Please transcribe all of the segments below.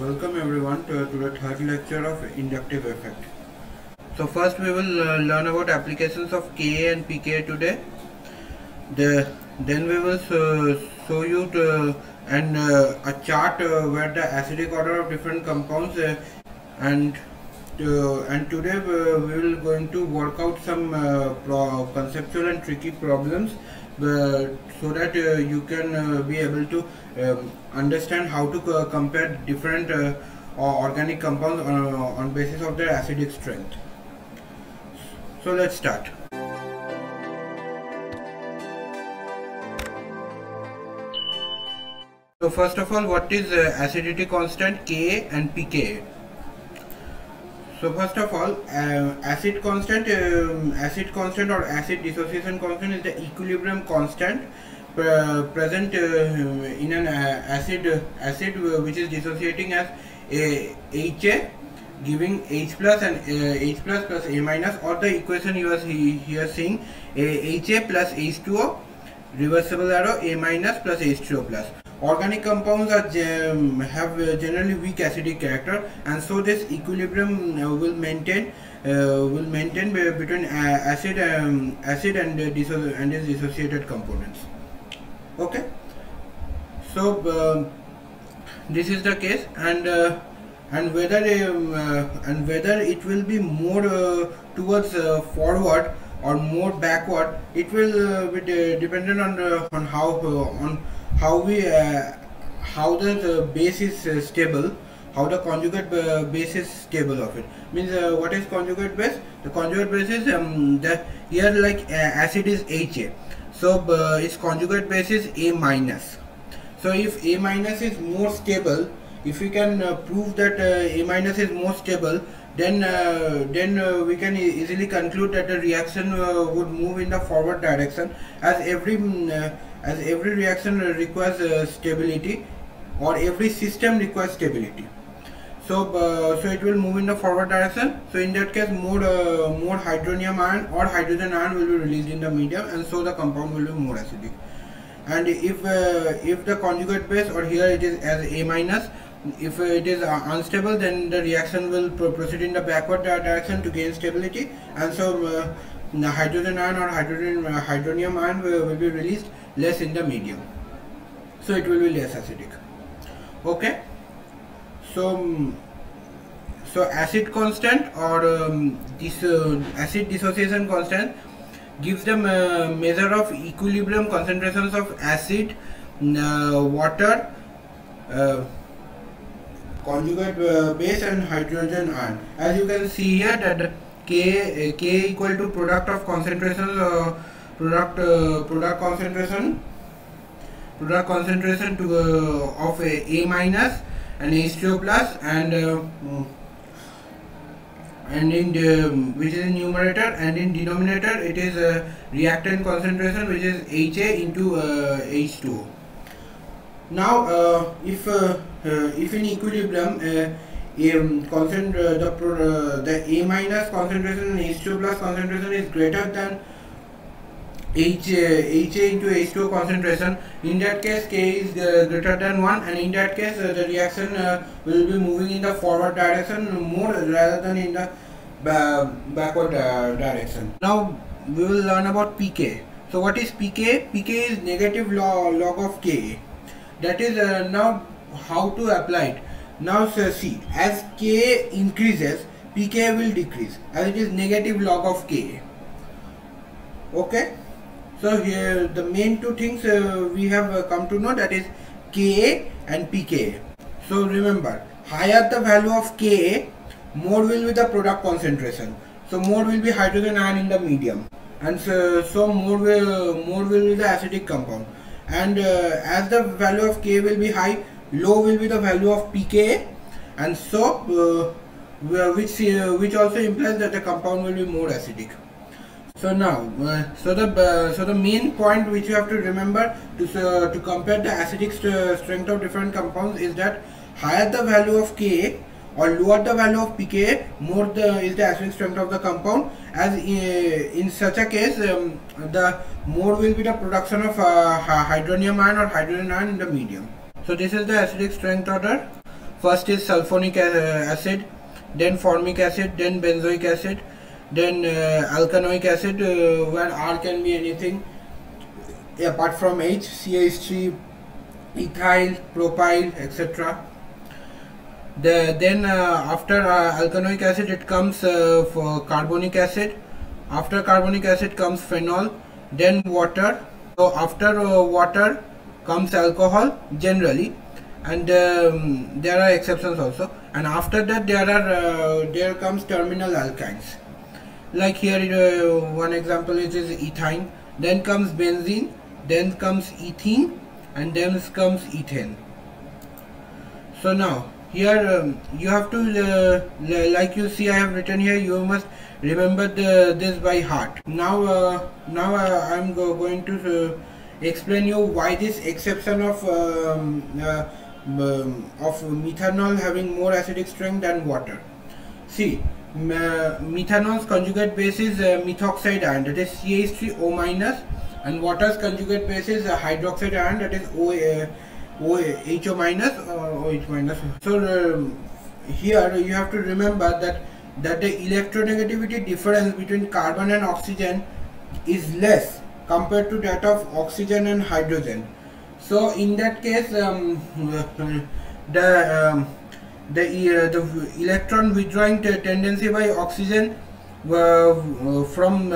Welcome everyone to the third lecture of inductive effect. So first we will learn about applications of Ka and pKa today. Then we will show you a chart where the acidic order of different compounds and today we will going to work out some conceptual and tricky problems so that you can be able to understand how to compare different organic compounds on basis of their acidic strength. So let's start. So first of all, what is acidity constant Ka and pKa? So first of all, acid constant or acid dissociation constant is the equilibrium constant present in an acid which is dissociating as Ha, giving H plus and H plus plus A minus, or the equation you are here seeing Ha plus H2O, reversible arrow, A minus plus H2O plus. Organic compounds have generally weak acidic character, and so this equilibrium will maintain between acid and its dissociated components. Okay, so this is the case, and whether it will be more towards forward or more backward, it will be dependent on how the base is stable, how the conjugate base is stable of it. Means what is conjugate base? The conjugate base is here like acid is Ha, so its conjugate base is A minus. So if A minus is more stable, if we can prove that A minus is more stable, then we can easily conclude that the reaction would move in the forward direction, as every reaction requires stability, or every system requires stability. So it will move in the forward direction. So in that case, more hydronium ion or hydrogen ion will be released in the medium, and so the compound will be more acidic. And if the conjugate base, or here it is as A minus, if it is unstable, then the reaction will proceed in the backward direction to gain stability, and so the hydrogen ion or hydronium ion will be released less in the medium, so it will be less acidic. Okay, so acid constant or this acid dissociation constant gives the measure of equilibrium concentrations of acid, water, conjugate base and hydrogen ion. As you can see here that K equal to product of concentrations, product concentration to of A minus and H2O plus, and in the, which is in numerator, and in denominator it is reactant concentration, which is Ha into H2O. Now if in equilibrium the A minus concentration and H2O plus concentration is greater than Ha into H2O concentration, in that case K is greater than 1, and in that case the reaction will be moving in the forward direction more rather than in the backward direction. Now we will learn about pK. So what is pK? pK is negative log of Ka. That is now how to apply it. Now see, as Ka increases, pK will decrease, as it is negative log of Ka. Okay, so here the main two things we have come to know, that is Ka and pKa. So remember, higher the value of Ka, more will be the product concentration. So more will be hydrogen ion in the medium, and so more will be the acidic compound. And as the value of K will be high, low will be the value of pKa, and so which also implies that the compound will be more acidic. So now so the main point which you have to remember to compare the acidic strength of different compounds is that higher the value of Ka or lower the value of pKa, more is the acidic strength of the compound, as in such a case the more will be the production of hydronium ion or hydrogen ion in the medium. So this is the acidic strength order First is sulfonic acid, then formic acid, then benzoic acid, then alkanoic acid, where R can be anything apart from H, CH3, ethyl, propyl, etc. Then after alkanoic acid it comes for carbonic acid. After carbonic acid comes phenol, then water. So after water comes alcohol generally, and there are exceptions also. And after that there comes terminal alkynes. Like here one example is ethine. Then comes benzene. Then comes ethene, and then comes ethane. So now here you have to like you see I have written here, you must remember this by heart. Now I am going to explain you why this exception of methanol having more acidic strength than water. See, methanol's conjugate base is methoxide ion, that is CH3O minus, and water's conjugate base is hydroxide ion, that is HO minus or OH minus. So here you have to remember that the electronegativity difference between carbon and oxygen is less compared to that of oxygen and hydrogen. So in that case the electron withdrawing tendency by oxygen from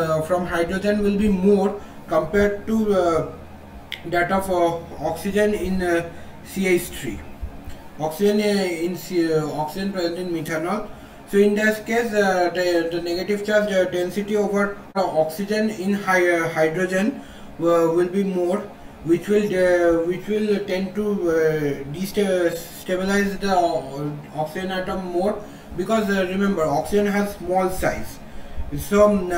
hydrogen will be more compared to that of oxygen in CH3. Oxygen present in methanol. So in this case the negative charge density over oxygen in hydrogen will be more, which will tend to destabilize the oxygen atom more, because remember oxygen has small size. So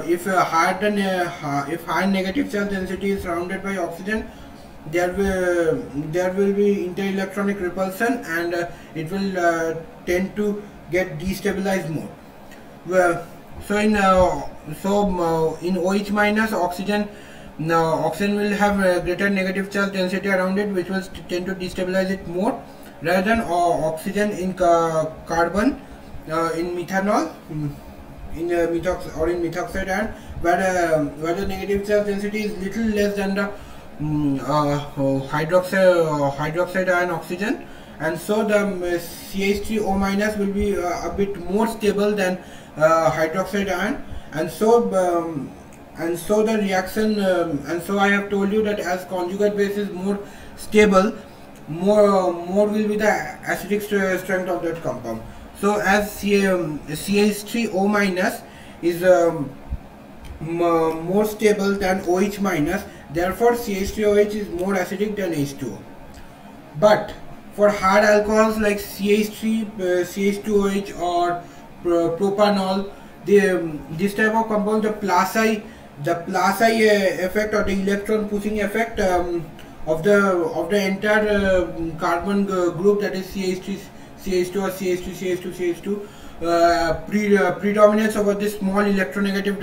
if high negative charge density is surrounded by oxygen, there will be interelectronic repulsion, and it will tend to get destabilized more. Well, so in OH minus oxygen, oxygen will have a greater negative charge density around it, which will tend to destabilize it more, rather than oxygen in carbon in methanol, in methoxide ion, where the negative charge density is little less than the hydroxide ion oxygen, and so the CH3O minus will be a bit more stable than hydroxide ion, and so the reaction and so I have told you that as conjugate base is more stable, more will be the acidic strength of that compound. So as CH3O minus is more stable than OH minus, therefore CH3OH is more acidic than H2O. But for hard alcohols like CH3, CH2OH or propanol, this type of compound, the plus I effect or the electron pushing effect of the entire carbon group, that is CH3, CH2 or CH2 predominates over this small electronegative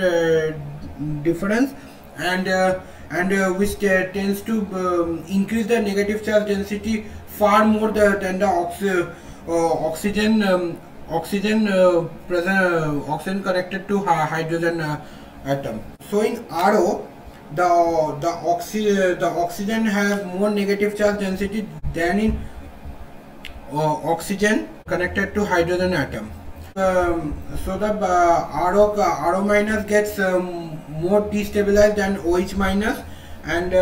difference, and which tends to increase the negative charge density far more than the oxygen connected to hydrogen atom. So in RO, the oxygen has more negative charge density than in oxygen connected to hydrogen atom. So the RO minus gets more destabilized than OH minus, and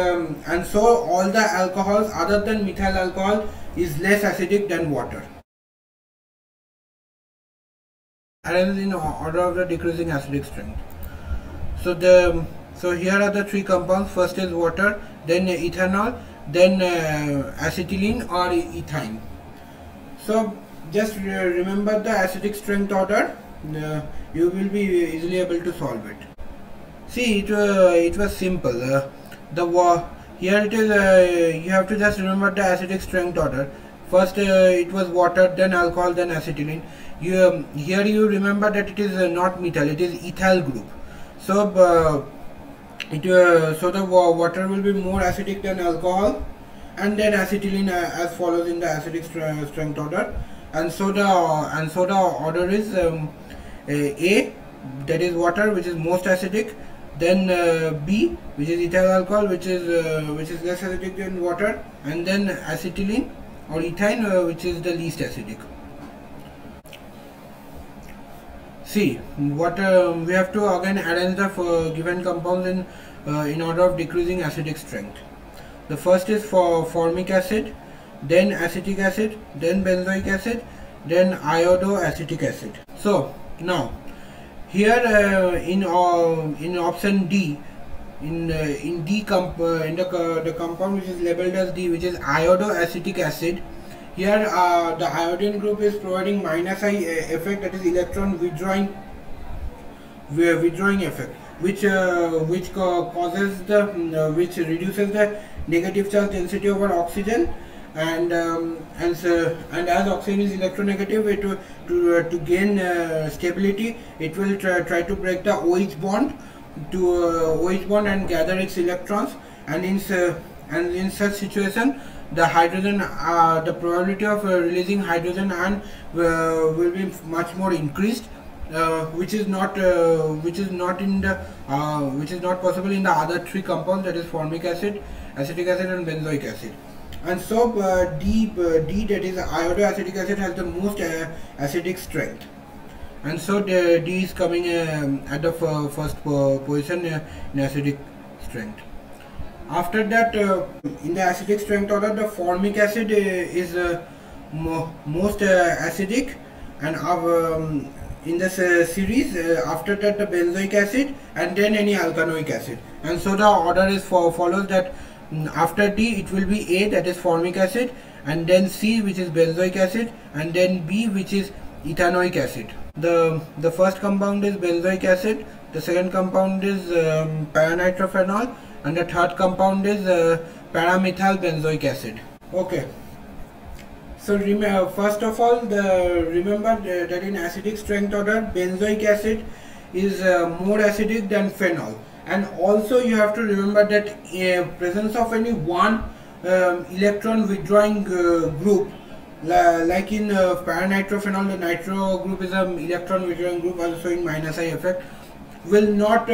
so all the alcohols other than methyl alcohol is less acidic than water. Arranged in order of the decreasing acidic strength. So here are the three compounds. First is water, then ethanol, then acetylene or ethine. So just remember the acidic strength order, you will be easily able to solve it. See, it was simple. Here it is, you have to just remember the acidic strength order. First it was water, then alcohol, then acetylene. Here you remember that it is not methyl, it is ethyl group. So the water will be more acidic than alcohol, and then acetylene as follows in the acidic strength order. and so the order is A, that is water, which is most acidic, then B, which is ethyl alcohol, which is less acidic than water, and then acetylene or ethine, which is the least acidic. See, what we have to again arrange the given compounds in order of decreasing acidic strength. The first is for formic acid, then acetic acid, then benzoic acid, then iodoacetic acid. So now here in option D, in the compound which is labeled as D, which is iodoacetic acid, here the iodine group is providing minus I effect, that is electron withdrawing effect, which causes the which reduces the negative charge density over oxygen, and as oxygen is electronegative, to gain stability, it will try to break the OH bond and gather its electrons, and in such situation the hydrogen the probability of releasing hydrogen ion will be much more increased, which is not possible in the other three compounds, that is formic acid, acetic acid, and benzoic acid. And so D, that is iodoacetic acid, has the most acidic strength, and so D is coming at the first position in acidic strength. After that, in the acidic strength order, the formic acid is most acidic, and in this series, after that the benzoic acid, and then any alkanoic acid. And so the order is follows that after D it will be A, that is formic acid, and then C, which is benzoic acid, and then B, which is ethanoic acid. The first compound is benzoic acid, the second compound is paranitrophenol, and the third compound is paramethyl benzoic acid. Okay. So first of all, remember that in acidic strength order, benzoic acid is more acidic than phenol, and also you have to remember that presence of any one electron withdrawing group, like in paranitrophenol, the nitro group is an electron withdrawing group, also in minus I effect, will not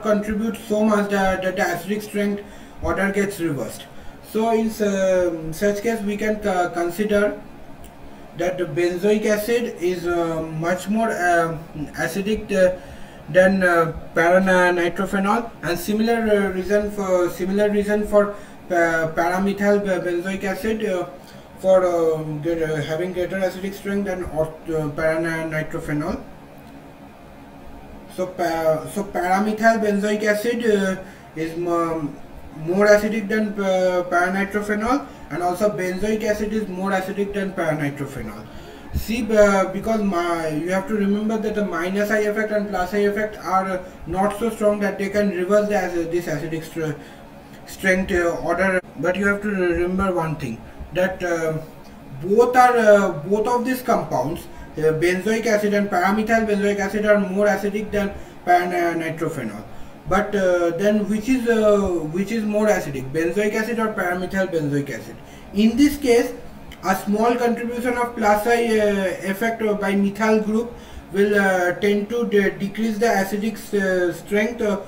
contribute so much that the acidic strength order gets reversed. So in such case, we can consider that the benzoic acid is much more acidic than paranitrophenol, and similar reason for paramethyl benzoic acid for having greater acidic strength than paranitrophenol. So paramethyl benzoic acid is more acidic than paranitrophenol, and also benzoic acid is more acidic than paranitrophenol. See, because you have to remember that the minus I effect and plus I effect are not so strong that they can reverse this acidic strength order. But you have to remember one thing, that both of these compounds, benzoic acid and paramethyl benzoic acid, are more acidic than paranitrophenol. But then which is more acidic, benzoic acid or paramethyl benzoic acid? In this case, a small contribution of plus I effect by methyl group will tend to decrease the acidic strength of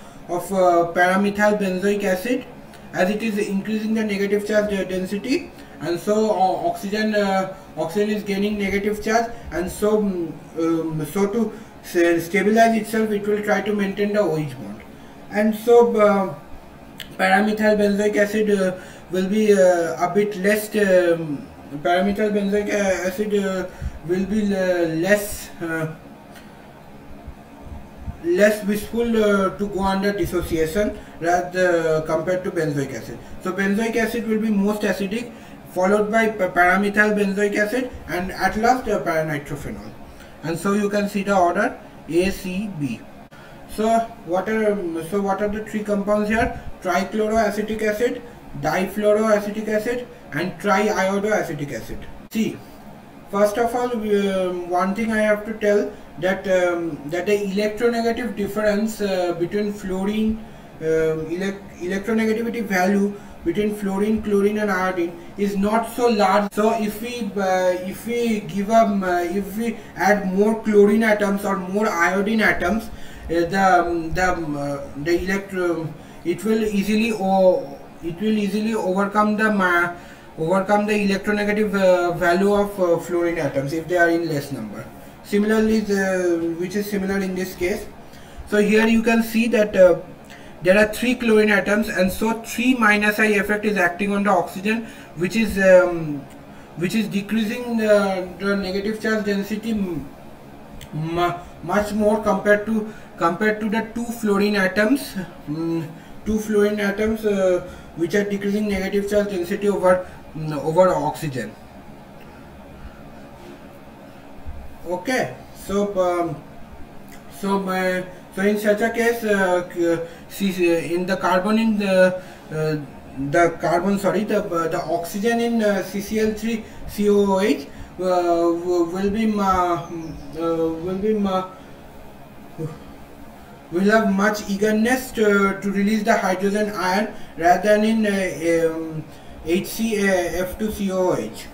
paramethyl benzoic acid, as it is increasing the negative charge density, and so oxygen is gaining negative charge, and so to stabilize itself, it will try to maintain the OH bond. And so paramethyl benzoic acid will be a bit less, paramethyl benzoic acid will be less wishful to go under dissociation rather compared to benzoic acid. So benzoic acid will be most acidic, followed by paramethyl benzoic acid, and at last paranitrophenol. And so you can see the order A, C, B. So what are the three compounds here? Trichloroacetic acid, difluoroacetic acid, and triiodoacetic acid. See, first of all, one thing I have to tell, that the electronegative difference between fluorine electronegativity value between fluorine, chlorine and iodine is not so large. So if we if we add more chlorine atoms or more iodine atoms, it will easily overcome the electronegative value of fluorine atoms if they are in less number. Similarly, which is similar in this case. So here you can see that there are 3 chlorine atoms, and so 3 minus I effect is acting on the oxygen, which is decreasing the negative charge density much more compared to the 2 fluorine atoms. 2 fluorine atoms which are decreasing negative charge density over oxygen. Okay, so in such a case, in the carbon in the oxygen in CCl3 COOH will have much eagerness to release the hydrogen ion rather than in HCF2COOH.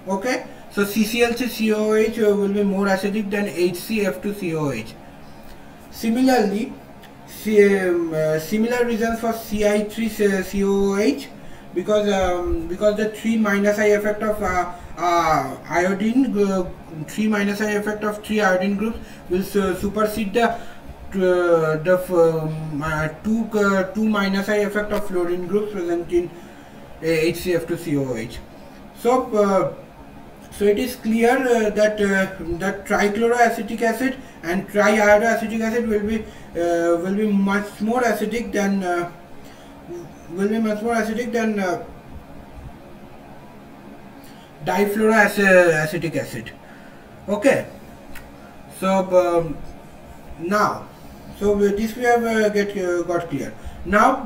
Okay, so CCl3COOH will be more acidic than HCF2COOH. Similarly, similar reasons for Ci3COOH, because the 3 minus I effect of iodine, 3 minus I effect of 3 iodine groups will supersede the 2 minus I effect of fluorine groups present in HCF2COOH. So it is clear that trichloroacetic acid and triiodoacetic acid will be much more acidic than difluoroacetic acid. Okay, so now, so this we have got clear. Now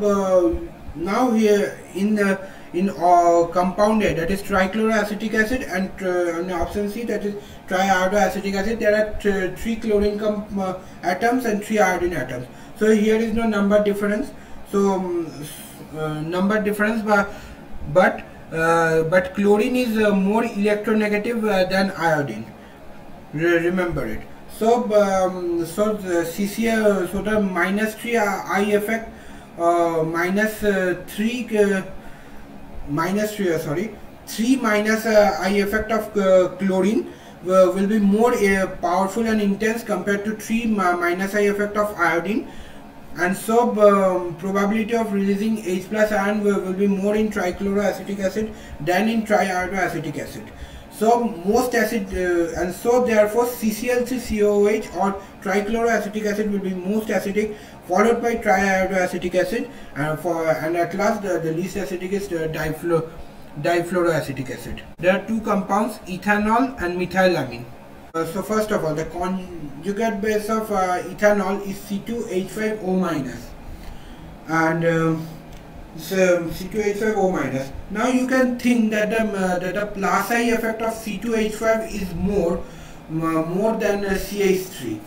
here in compound A, that is trichloroacetic acid, and on option C, that is triiodoacetic acid, there are 3 chlorine atoms and 3 iodine atoms. So here is no number difference. So but chlorine is more electronegative than iodine. Remember it. So the CCl, so the minus 3 I effect, minus 3 minus I effect of chlorine will be more powerful and intense compared to 3 minus I effect of iodine, and so probability of releasing H plus ion will be more in trichloroacetic acid than in triiodoacetic acid. So most acid and so therefore CCl3COOH or trichloroacetic acid will be most acidic, followed by triiodoacetic acid, and at last the least acidic is difluoroacetic acid. There are 2 compounds, ethanol and methylamine. So first of all, the conjugate base of ethanol is C2H5O-, and C2H5O-. Now you can think that the plus I effect of C2H5 is more than CH3.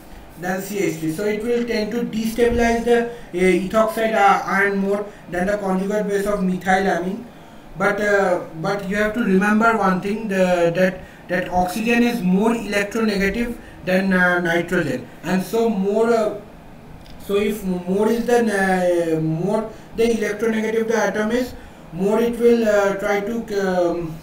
So it will tend to destabilize the ethoxide ion more than the conjugate base of methylamine. But you have to remember one thing, that oxygen is more electronegative than nitrogen, and so so if more is the more the electronegative the atom is, more it will try to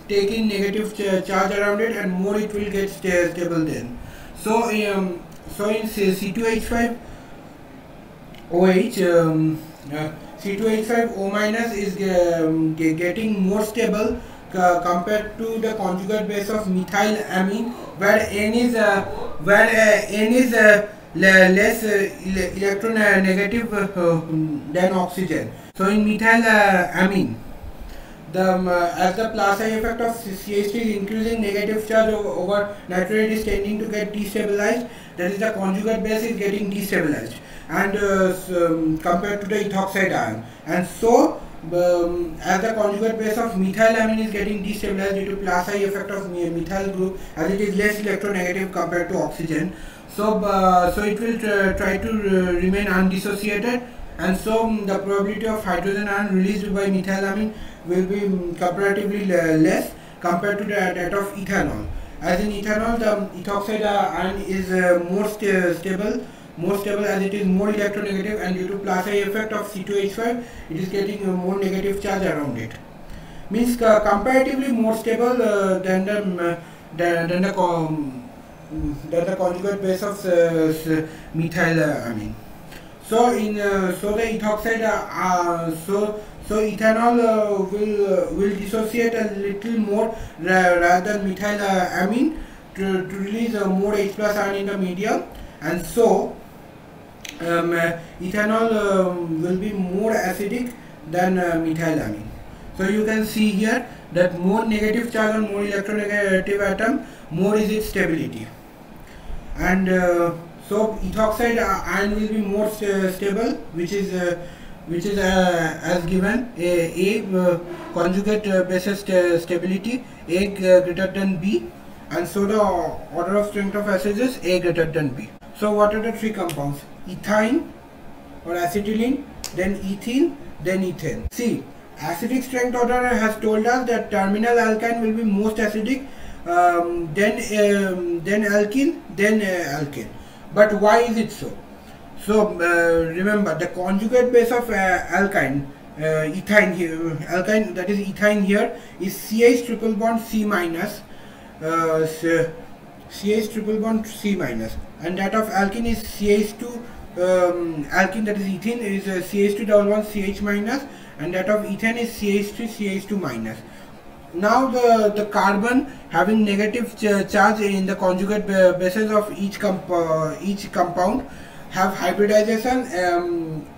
take in negative charge around it, and more it will get stable then. So in C2H5OH, C2H5O- is getting more stable compared to the conjugate base of methylamine, where N is less electronegative than oxygen. So in methylamine, as the plus I effect of CH3 is increasing, negative charge over nitrate is tending to get destabilized, that is the conjugate base is getting destabilized, and compared to the ethoxide ion, and so as the conjugate base of methylamine is getting destabilized due to plus I effect of methyl group, as it is less electronegative compared to oxygen, so it will try to remain undissociated, and so the probability of hydrogen ion released by methylamine will be comparatively less compared to that of ethanol. As in ethanol, the ethoxide ion is more stable as it is more electronegative, and due to plus I effect of C2H5, it is getting a more negative charge around it. Means comparatively more stable than the conjugate base of methylamine. So the ethoxide so ethanol will dissociate a little more rather than methylamine to release more H plus ion in the medium, and so ethanol will be more acidic than methylamine. So you can see here that more negative charge on more electronegative atom, more is its stability, and so ethoxide ion will be more stable, which is as given A conjugate basis stability A greater than B, and so the order of strength of acid is A greater than B. So what are the three compounds? Ethyne or acetylene, then ethene, then ethane. See, acidic strength order has told us that terminal alkyne will be most acidic, then alkene, then alkane. But why is it so? So remember, the conjugate base of alkyne, ethyne here, alkyne, that is ethine here, is CH triple bond C minus, CH triple bond C minus, and that of alkene is CH2, alkene, that is ethene, is CH2 double bond CH minus, and that of ethane is CH3 CH2 minus. Now the carbon having negative charge in the conjugate bases of each compound have hybridization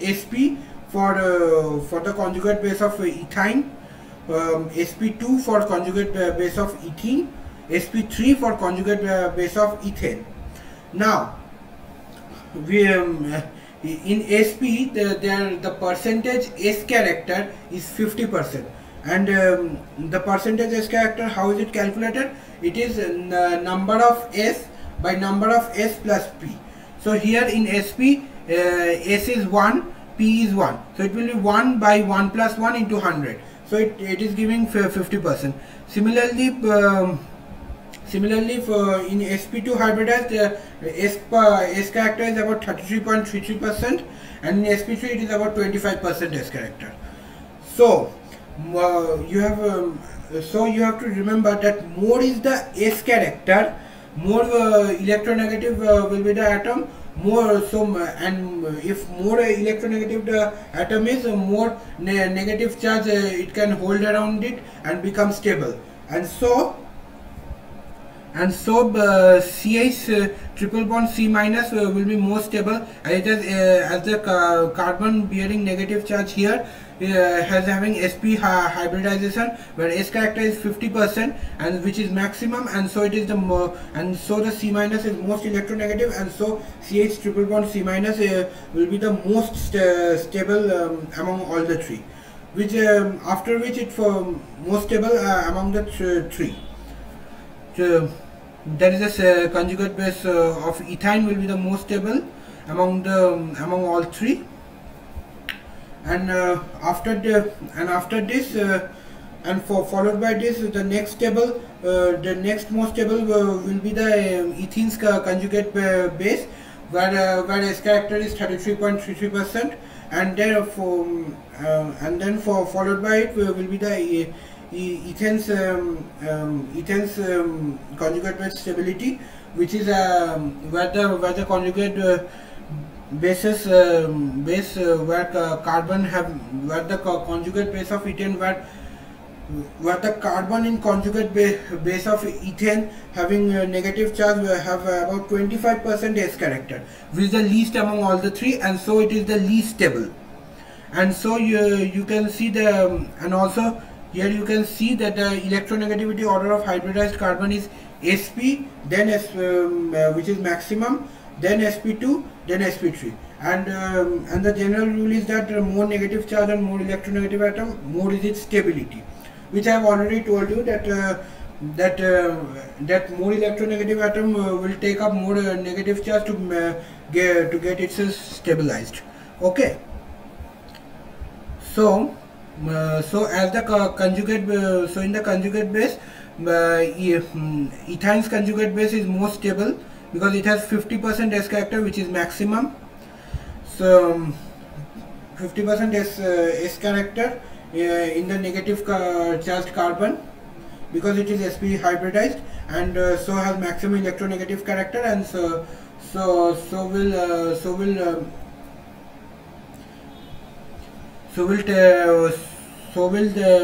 sp for the conjugate base of ethyne, sp2 for conjugate base of ethene, sp3 for conjugate base of ethane. Now we in sp the percentage S character is 50%, and the percentage S character, how is it calculated? It is number of S by number of S plus P. So here in SP S is 1, P is 1, so it will be 1 by 1 plus 1 into 100, so it is giving 50%. Similarly for in sp2 hybridized, S character is about 33.33%, and in sp3 it is about 25% S character. So you have to remember that more is the S character, more electronegative will be the atom, more and if more electronegative the atom is, more negative charge it can hold around it and become stable, and so CH triple bond C minus will be more stable, as the carbon bearing negative charge here has having sp hybridization, where S character is 50%, and which is maximum, and so it is and so the C minus is most electronegative, and so CH triple bond C minus will be the most stable among all the three, which after which it most stable among the three. That is the conjugate base of ethyne will be the most stable among all three, and after this followed by this, the next table, the next most stable will be the ethene's conjugate base, where S character is 33.33%, and then followed by it will be the ethane's conjugate base stability, which is where the conjugate bases where carbon where the conjugate base of ethane where the carbon in conjugate base of ethane having negative charge have about 25% S character, which is the least among all the three, and so it is the least stable. And so you can see and also here you can see that the electronegativity order of hybridized carbon is sp, then which is maximum, then sp2, then sp3, and the general rule is that more negative charge and more electronegative atom, more is its stability, which I have already told you that that more electronegative atom will take up more negative charge to get itself stabilized. Okay. So as the conjugate, so in the conjugate base, ethyne's conjugate base is more stable because it has 50% S character, which is maximum. So 50% S character in the negative charged carbon, because it is sp hybridized, and so has maximum electronegative character, and so will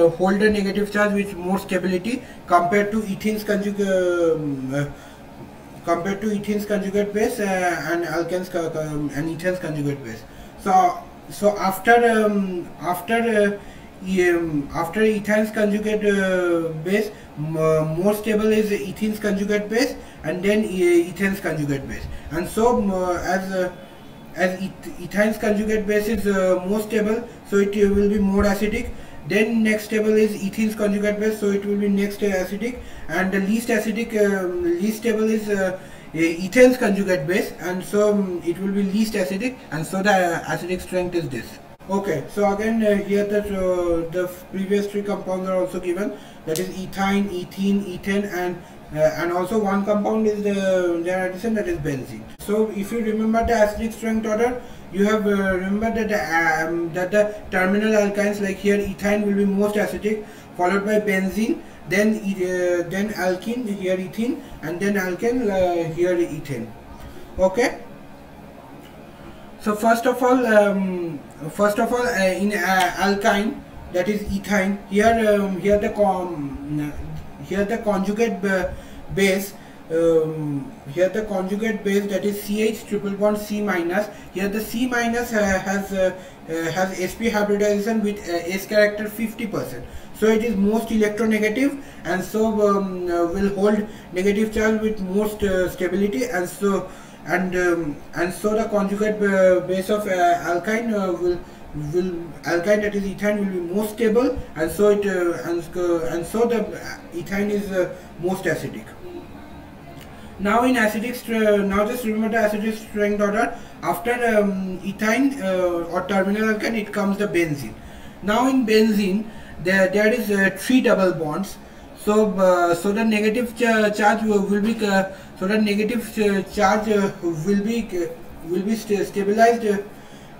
hold a negative charge with more stability compared to ethane's conjugate base and alkane's and ethane's conjugate base. So after ethane's conjugate base, more stable is ethane's conjugate base, and then ethane's conjugate base. And so as ethane's conjugate base is more stable, so it will be more acidic. Then next stable is ethane's conjugate base, so it will be next acidic, and the least stable is ethane's conjugate base, and so it will be least acidic, and so the acidic strength is this. Okay, so again here the previous three compounds are also given, that is ethyne, ethene, ethane, and also one compound is their addition, that is benzene. So if you remember the acidic strength order, you have remembered that the terminal alkynes, like here ethyne will be most acidic, followed by benzene, then alkene, here ethene, and then alkane, here ethane. Okay. So first of all, in alkyne, that is ethyne, here the conjugate base. Here the conjugate base, that is CH triple bond C minus. Here the C minus has sp hybridization with S character 50%. So it is most electronegative, and so will hold negative charge with most stability, and so the conjugate base of alkyne alkyne, that is ethyne, will be most stable, and so the ethyne is most acidic. Now in now just remember the acidic strength order. After ethyne or terminal alkyne, it comes the benzene. Now in benzene, there is 3 double bonds. So the negative charge will be stabilized.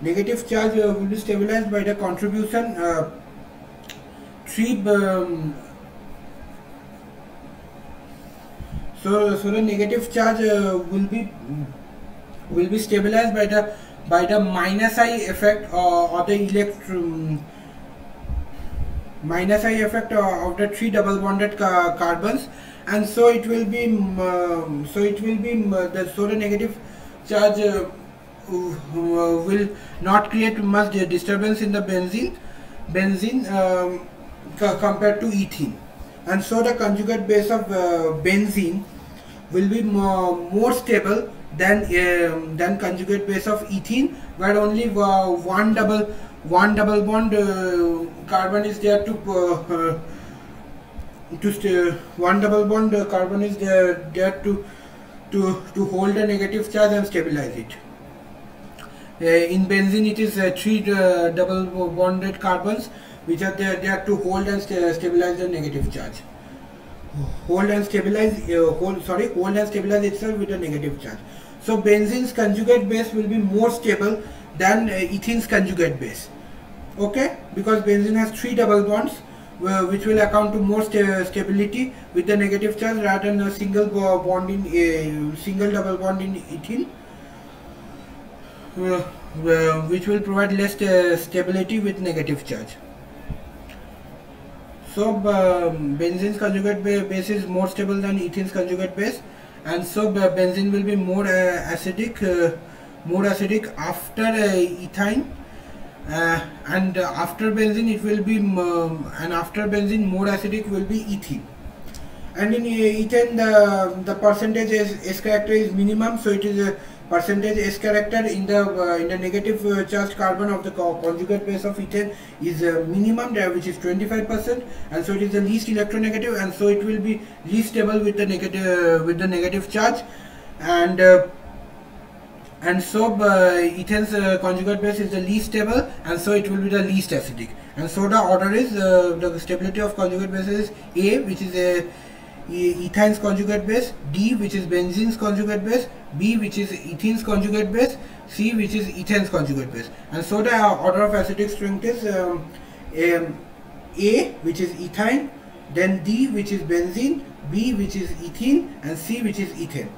Negative charge will be stabilized by the contribution So the negative charge will be stabilized by the minus I effect or the minus I effect of the 3 double bonded carbons, and so it will be the negative charge will not create much disturbance in the benzene compared to ethene, and so the conjugate base of benzene will be more stable than conjugate base of ethene, where only one double bond carbon is there one double bond carbon is there to hold a negative charge and stabilize it. In benzene, it is 3 double bonded carbons which are there to hold and stabilize the negative charge. Hold and stabilize itself with a negative charge. So benzene's conjugate base will be more stable than ethene's conjugate base. Okay, because benzene has 3 double bonds, which will account to more stability with the negative charge rather than a single double bond in ethene, which will provide less stability with negative charge. So benzene's conjugate base is more stable than ethane's conjugate base, and so benzene will be more acidic after ethyne, and after benzene it will be after benzene more acidic will be ethene. And in ethane the percentage S character is minimum, so it is a percentage S character in the negative charged carbon of the conjugate base of ethane is minimum there, which is 25%, and so it is the least electronegative, and so it will be least stable with the negative charge, and and so ethane's conjugate base is the least stable, and so it will be the least acidic. And so the order is the stability of conjugate bases is A, which is a ethyne's conjugate base, D, which is benzene's conjugate base, B, which is ethene's conjugate base, C, which is ethane's conjugate base. And so the order of acidic strength is A, which is ethyne, then D, which is benzene, B, which is ethene, and C, which is ethane.